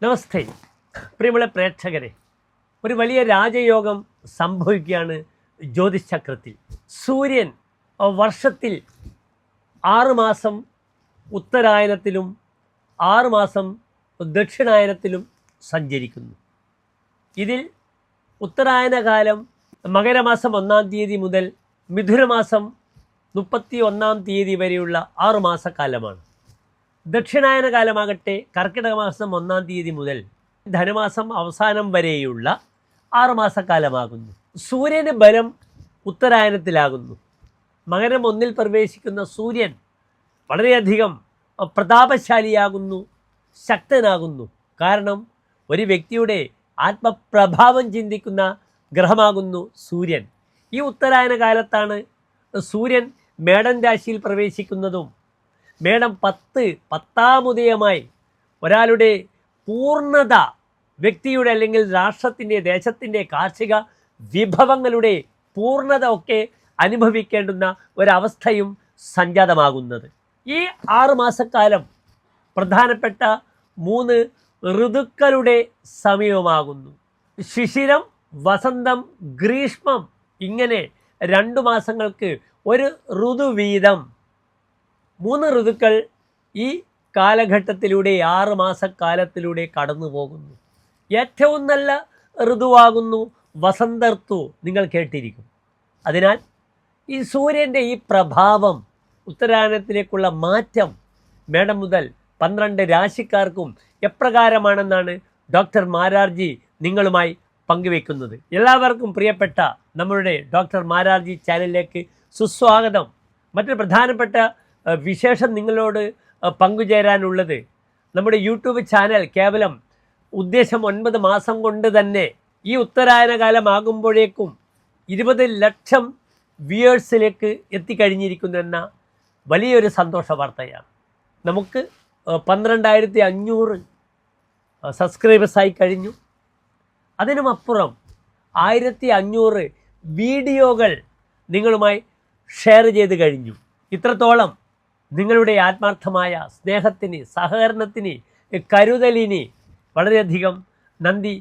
നമസ്തേ പ്രിയമുള്ള പ്രേക്ഷകരെ, ഒരു വലിയ രാജയോഗം സംഭവിക്കുകയാണ് ജ്യോതിഷചക്രത്തിൽ. സൂര്യൻ വർഷത്തിൽ 6 മാസം ഉത്തരായനത്തിലും 6 മാസം ദക്ഷിണായനത്തിലും സഞ്ചരിക്കുന്നു. ഇതിൽ ഉത്തരായന കാലം മകരമാസം 1-ാം തീയതി മുതൽ മിഥുനമാസം 31-ാം തീയതി വരെയുള്ള 6 മാസക്കാലമാണ്. ദക്ഷിണായന കാലമാകട്ടെ കർക്കിടക മാസം 1-ാം തീയതി മുതൽ ധനുമാസം അവസാനം വരെയുള്ള 6 മാസക്കാലമാകുന്നു. സൂര്യന് ബലം ഉത്തരായനത്തിലാകുന്നു. മകരം 1-ൽ പ്രവേശിക്കുന്ന സൂര്യൻ വളരെയധികം പ്രതാപശാലിയാകുന്നു, ശക്തനാകുന്നു. കാരണം ഒരു വ്യക്തിയുടെ ആത്മപ്രഭാവം ചിന്തിക്കുന്ന ഗ്രഹമാകുന്നു സൂര്യൻ. ഈ ഉത്തരായന കാലത്താണ് സൂര്യൻ മേടൻ രാശിയിൽ പ്രവേശിക്കുന്നതും മേടം 10-ാം ഉദയമായി ഒരാളുടെ പൂർണ്ണത, വ്യക്തിയുടെ അല്ലെങ്കിൽ രാഷ്ട്രത്തിൻ്റെ, ദേശത്തിൻ്റെ കാർഷിക വിഭവങ്ങളുടെ പൂർണ്ണത ഒക്കെ അനുഭവിക്കേണ്ടുന്ന ഒരവസ്ഥയും സംജാതമാകുന്നത്. ഈ 6 മാസക്കാലം പ്രധാനപ്പെട്ട 3 ഋതുക്കളുടെ സമയമാകുന്നു. ശിശിരം, വസന്തം, ഗ്രീഷ്മം, ഇങ്ങനെ 2 മാസങ്ങൾക്ക് ഒരു ഋതു വീതം 3 ഋതുക്കൾ ഈ കാലഘട്ടത്തിലൂടെ 6 മാസക്കാലത്തിലൂടെ കടന്നു പോകുന്നു. ഏറ്റവും നല്ല ഋതുവാകുന്നു വസന്ത ഋതു, നിങ്ങൾ കേട്ടിരിക്കും. അതിനാൽ ഈ സൂര്യൻ്റെ ഈ പ്രഭാവം, ഉത്തരായനത്തിലേക്കുള്ള മാറ്റം മേടം മുതൽ 12 രാശിക്കാർക്കും എപ്രകാരമാണെന്നാണ് ഡോക്ടർ മാരാർജി നിങ്ങളുമായി പങ്കുവെക്കുന്നത്. എല്ലാവർക്കും പ്രിയപ്പെട്ട നമ്മളുടെ ഡോക്ടർ മാരാർജി ചാനലിലേക്ക് സുസ്വാഗതം. മറ്റൊരു പ്രധാനപ്പെട്ട വിശേഷം നിങ്ങളോട് പങ്കുചേരാനുള്ളത്, നമ്മുടെ യൂട്യൂബ് ചാനൽ കേവലം ഉദ്ദേശം 9 മാസം കൊണ്ട് തന്നെ ഈ ഉത്തരായന കാലമാകുമ്പോഴേക്കും 20 ലക്ഷം വ്യൂവേഴ്സിലേക്ക് എത്തിക്കഴിഞ്ഞിരിക്കുന്നെന്ന വലിയൊരു സന്തോഷ വാർത്തയാണ്. നമുക്ക് 12,500 സബ്സ്ക്രൈബേഴ്സായി കഴിഞ്ഞു. അതിനുമപ്പുറം 1,500 വീഡിയോകൾ നിങ്ങളുമായി ഷെയർ ചെയ്ത് കഴിഞ്ഞു. ഇത്രത്തോളം നിങ്ങളുടെ ആത്മാർത്ഥമായ സ്നേഹത്തിന്, സഹകരണത്തിന്, കരുതലിന് വളരെയധികം നന്ദി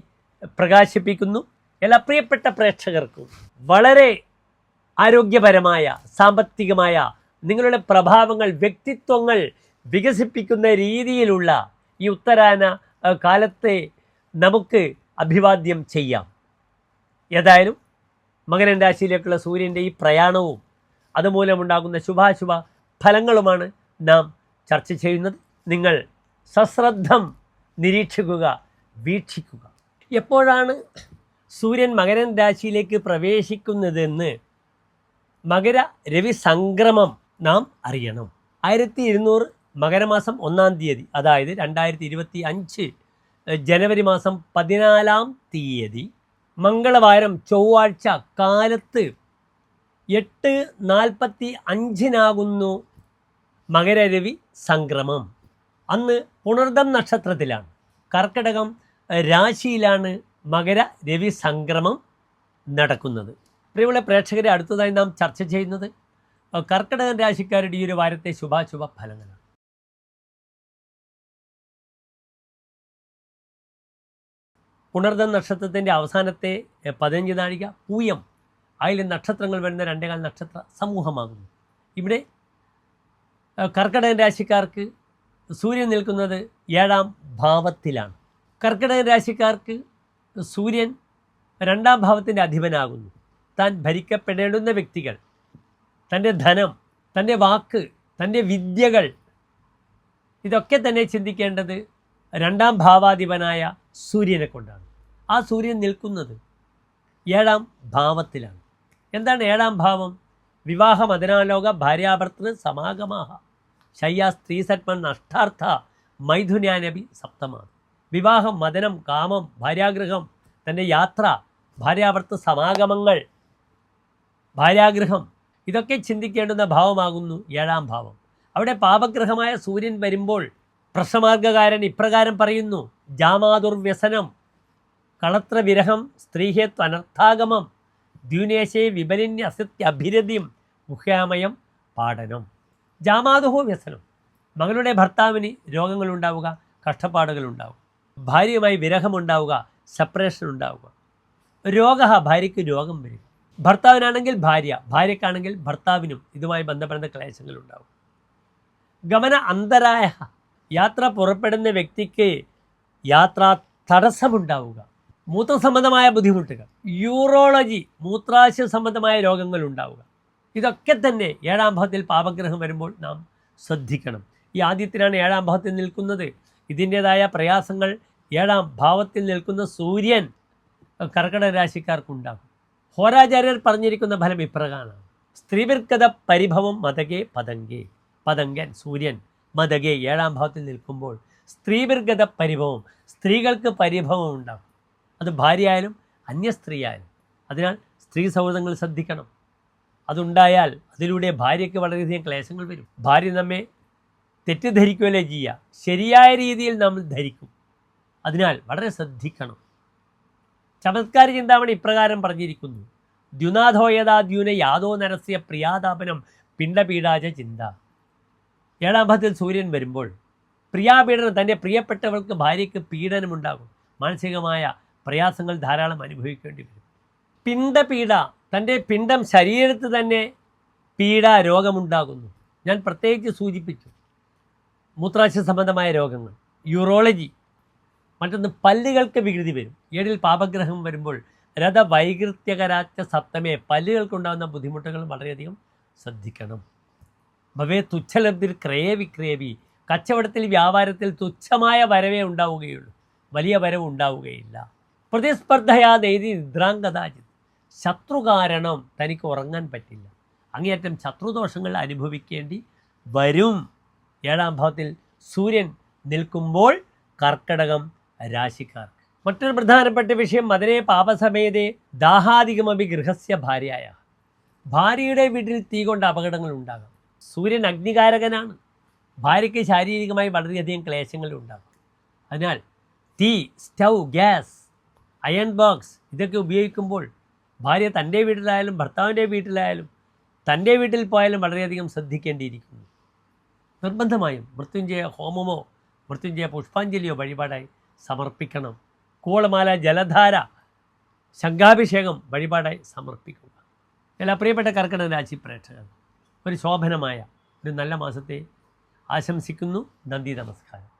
പ്രകാശിപ്പിക്കുന്നു. എല്ലാ പ്രിയപ്പെട്ട പ്രേക്ഷകർക്കും വളരെ ആരോഗ്യപരമായ, സാമ്പത്തികമായ നിങ്ങളുടെ പ്രഭാവങ്ങൾ, വ്യക്തിത്വങ്ങൾ വികസിപ്പിക്കുന്ന രീതിയിലുള്ള ഈ ഉത്തരായന കാലത്തെ നമുക്ക് അഭിവാദ്യം ചെയ്യാം. ഏതായാലും മകരൻ രാശിയിലേക്കുള്ള സൂര്യൻ്റെ ഈ പ്രയാണവും അതുമൂലമുണ്ടാകുന്ന ശുഭാശുഭ ഫലങ്ങളുമാണ് നാം ചർച്ച ചെയ്യുന്നത്. നിങ്ങൾ സശ്രദ്ധം നിരീക്ഷിക്കുക, വീക്ഷിക്കുക. എപ്പോഴാണ് സൂര്യൻ മകരൻ രാശിയിലേക്ക് പ്രവേശിക്കുന്നതെന്ന് മകര രവി സംക്രമം നാം അറിയണം. 1200 മകരമാസം 1-ാം തീയതി, അതായത് 2025 ജനുവരി മാസം 14-ാം തീയതി മംഗളവാരം ചൊവ്വാഴ്ച കാലത്ത് 8:45 മകരരവി സംക്രമം. അന്ന് പുണർദം നക്ഷത്രത്തിലാണ്, കർക്കിടകം രാശിയിലാണ് മകര രവി സംക്രമം നടക്കുന്നത്. പ്രിയമുള്ള പ്രേക്ഷകരെ, അടുത്തതായി നാം ചർച്ച ചെയ്യുന്നത് കർക്കിടകം രാശിക്കാരുടെ ഈ ഒരു വാരത്തെ ശുഭാശുഭ ഫലങ്ങളാണ്. പുണർദം നക്ഷത്രത്തിൻ്റെ അവസാനത്തെ 15 നാഴിക പൂയം, അതിൽ നക്ഷത്രങ്ങൾ വരുന്ന 2 നക്ഷത്ര സമൂഹമാകുന്നു. ഇവിടെ കർക്കിടകൻ രാശിക്കാർക്ക് സൂര്യൻ നിൽക്കുന്നത് 7-ാം ഭാവത്തിലാണ്. കർക്കിടകൻ രാശിക്കാർക്ക് സൂര്യൻ 2-ാം ഭാവത്തിൻ്റെ അധിപനാകുന്നു. താൻ ഭരിക്കപ്പെടേണ്ടുന്ന വ്യക്തികൾ, തൻ്റെ ധനം, തൻ്റെ വാക്ക്, തൻ്റെ വിദ്യകൾ, ഇതൊക്കെ തന്നെ ചിന്തിക്കേണ്ടത് 2-ാം ഭാവാധിപനായ സൂര്യനെ കൊണ്ടാണ്. ആ സൂര്യൻ നിൽക്കുന്നത് 7-ാം ഭാവത്തിലാണ്. എന്താണ് 7-ാം ഭാവം? വിവാഹ മദനാലോക ഭാര്യാഭർത്തൃ സമാഗമാഹ ശയ്യ സ്ത്രീസത്മൻ നഷ്ടാർത്ഥ മൈഥുന്യാനബി സപ്തമാണ്. വിവാഹം, മദനം, കാമം, ഭാര്യാഗൃഹം, തൻ്റെ യാത്ര, ഭാര്യാഭർത്തൃ സമാഗമങ്ങൾ, ഭാര്യാഗൃഹം, ഇതൊക്കെ ചിന്തിക്കേണ്ടുന്ന ഭാവമാകുന്നു 7-ാം ഭാവം. അവിടെ പാപഗ്രഹമായ സൂര്യൻ വരുമ്പോൾ പ്രശ്നമാർഗകാരൻ ഇപ്രകാരം പറയുന്നു: ജാമാതുർവ്യസനം, കളത്രവിരഹം, സ്ത്രീഹേത്വനർത്ഥാഗമം, ദ്യൂനേശേ വിബലിന്യ അസത്യഭിരതിം മുഖ്യാമയം പാഠനം. ജാമാതുഹോ വ്യസനം, മകളുടെ ഭർത്താവിന് രോഗങ്ങളുണ്ടാവുക, കഷ്ടപ്പാടുകളുണ്ടാവും. ഭാര്യയുമായി വിരഹമുണ്ടാവുക, സെപ്പറേഷൻ ഉണ്ടാവുക. രോഗ, ഭാര്യയ്ക്ക് രോഗം വരും. ഭർത്താവിനാണെങ്കിൽ ഭാര്യ, ഭാര്യയ്ക്കാണെങ്കിൽ ഭർത്താവിനും ഇതുമായി ബന്ധപ്പെടുന്ന ക്ലേശങ്ങൾ ഉണ്ടാവും. ഗമന അന്തരായ, യാത്ര പുറപ്പെടുന്ന വ്യക്തിക്ക് യാത്രാ തടസ്സമുണ്ടാവുക. മൂത്രസംബന്ധമായ ബുദ്ധിമുട്ടുകൾ, യൂറോളജി, മൂത്രാശയ സംബന്ധമായ രോഗങ്ങൾ ഉണ്ടാവുക. ഇതൊക്കെ തന്നെ ഏഴാം ഭാവത്തിൽ പാപഗ്രഹം വരുമ്പോൾ നാം ശ്രദ്ധിക്കണം. ഈ ആദ്യത്തിനാണ് ഏഴാം ഭാവത്തിൽ നിൽക്കുന്നത്. ഇതിൻ്റേതായ പ്രയാസങ്ങൾ ഏഴാം ഭാവത്തിൽ നിൽക്കുന്ന സൂര്യൻ കർക്കിടക രാശിക്കാർക്കുണ്ടാകും. ഹോരാചാര്യർ പറഞ്ഞിരിക്കുന്ന ഫലം ഇപ്രകാരമാണ്. സ്ത്രീവിർക്കത പരിഭവം മതകെ പതങ്കെ. പതങ്കൻ സൂര്യൻ മതകെ ഏഴാം ഭാവത്തിൽ നിൽക്കുമ്പോൾ സ്ത്രീവിർഗത പരിഭവം, സ്ത്രീകൾക്ക് പരിഭവം ഉണ്ടാകും. അത് ഭാര്യയായാലും അന്യ സ്ത്രീയായാലും. അതിനാൽ സ്ത്രീ സൗഹൃദങ്ങൾ ശ്രദ്ധിക്കണം. അതുണ്ടായാൽ അതിലൂടെ ഭാര്യയ്ക്ക് വളരെയധികം ക്ലേശങ്ങൾ വരും. ഭാര്യ നമ്മെ തെറ്റിദ്ധരിക്കുകയല്ലേ ചെയ്യുക, ശരിയായ രീതിയിൽ നമ്മൾ ധരിക്കും. അതിനാൽ വളരെ ശ്രദ്ധിക്കണം. ചമത്കാര ചിന്താമണി ഇപ്രകാരം പറഞ്ഞിരിക്കുന്നു. ദ്യുനാഥോയതാദ്യൂന യാതോ നരസ്യ പ്രിയാതാപനം പിണ്ടപീഡാച ചിന്ത. ഏഴാം ഭാവത്തിൽ സൂര്യൻ വരുമ്പോൾ പ്രിയാപീഡനം, തൻ്റെ പ്രിയപ്പെട്ടവൾക്ക് ഭാര്യയ്ക്ക് പീഡനമുണ്ടാകും. മാനസികമായ പ്രയാസങ്ങൾ ധാരാളം അനുഭവിക്കേണ്ടി വരും. പിണ്ടപീഡ, തൻ്റെ പിണ്ടം ശരീരത്ത് തന്നെ പീഡ, രോഗമുണ്ടാകുന്നു. ഞാൻ പ്രത്യേകിച്ച് സൂചിപ്പിച്ചു. മൂത്രാശയ സംബന്ധമായ രോഗങ്ങൾ, യൂറോളജി. മറ്റൊന്ന് പല്ലുകൾക്ക് വികൃതി വരും. ഏഴിൽ പാപഗ്രഹം വരുമ്പോൾ രഥവൈകൃത്യകരാച്ച സപ്തമേ, പല്ലുകൾക്കുണ്ടാകുന്ന ബുദ്ധിമുട്ടുകൾ വളരെയധികം ശ്രദ്ധിക്കണം. ഭവേ തുച്ഛലബ്ധിർ ക്രയവിക്രയവി, കച്ചവടത്തിൽ വ്യാപാരത്തിൽ തുച്ഛമായ വരവേ ഉണ്ടാവുകയുള്ളൂ, വലിയ വരവ് ഉണ്ടാവുകയില്ല. പ്രതിസ്പർദ്ധയാ നെയ്തി നിദ്രാംഗതാജിത്, ശത്രു കാരണം തനിക്ക് ഉറങ്ങാൻ പറ്റില്ല. അങ്ങേയറ്റം ശത്രുദോഷങ്ങൾ അനുഭവിക്കേണ്ടി വരും. ഏഴാം ഭാവത്തിൽ സൂര്യൻ നിൽക്കുമ്പോൾ കർക്കടകം രാശിക്കാർക്ക്. മറ്റൊരു പ്രധാനപ്പെട്ട വിഷയം, മദനേ പാപസമേതേ ദാഹാധികമപി ഗൃഹസ്യ ഭാര്യയായ. ഭാര്യയുടെ വീട്ടിൽ തീ കൊണ്ട് അപകടങ്ങൾ ഉണ്ടാകാം. സൂര്യൻ അഗ്നികാരകനാണ്. ഭാര്യയ്ക്ക് ശാരീരികമായി വളരെയധികം ക്ലേശങ്ങൾ ഉണ്ടാകും. അതിനാൽ തീ, സ്റ്റൗ, ഗ്യാസ്, അയൺ ബോക്സ് ഇതൊക്കെ ഉപയോഗിക്കുമ്പോൾ ഭാര്യ തൻ്റെ വീട്ടിലായാലും ഭർത്താവിൻ്റെ വീട്ടിലായാലും തൻ്റെ വീട്ടിൽ പോയാലും വളരെയധികം ശ്രദ്ധിക്കേണ്ടിയിരിക്കുന്നു. നിർബന്ധമായും മൃത്യുഞ്ജയ ഹോമമോ മൃത്യുഞ്ജയ പുഷ്പാഞ്ജലിയോ വഴിപാടായി സമർപ്പിക്കണം. കൂവളമാല, ജലധാര, ശംഖാഭിഷേകം വഴിപാടായി സമർപ്പിക്കുക. എല്ലാ പ്രിയപ്പെട്ട കർക്കിടക രാശി പ്രേക്ഷകർ ഒരു ശോഭനമായ ഒരു നല്ല മാസത്തെ ആശംസിക്കുന്നു. നന്ദി, നമസ്കാരം.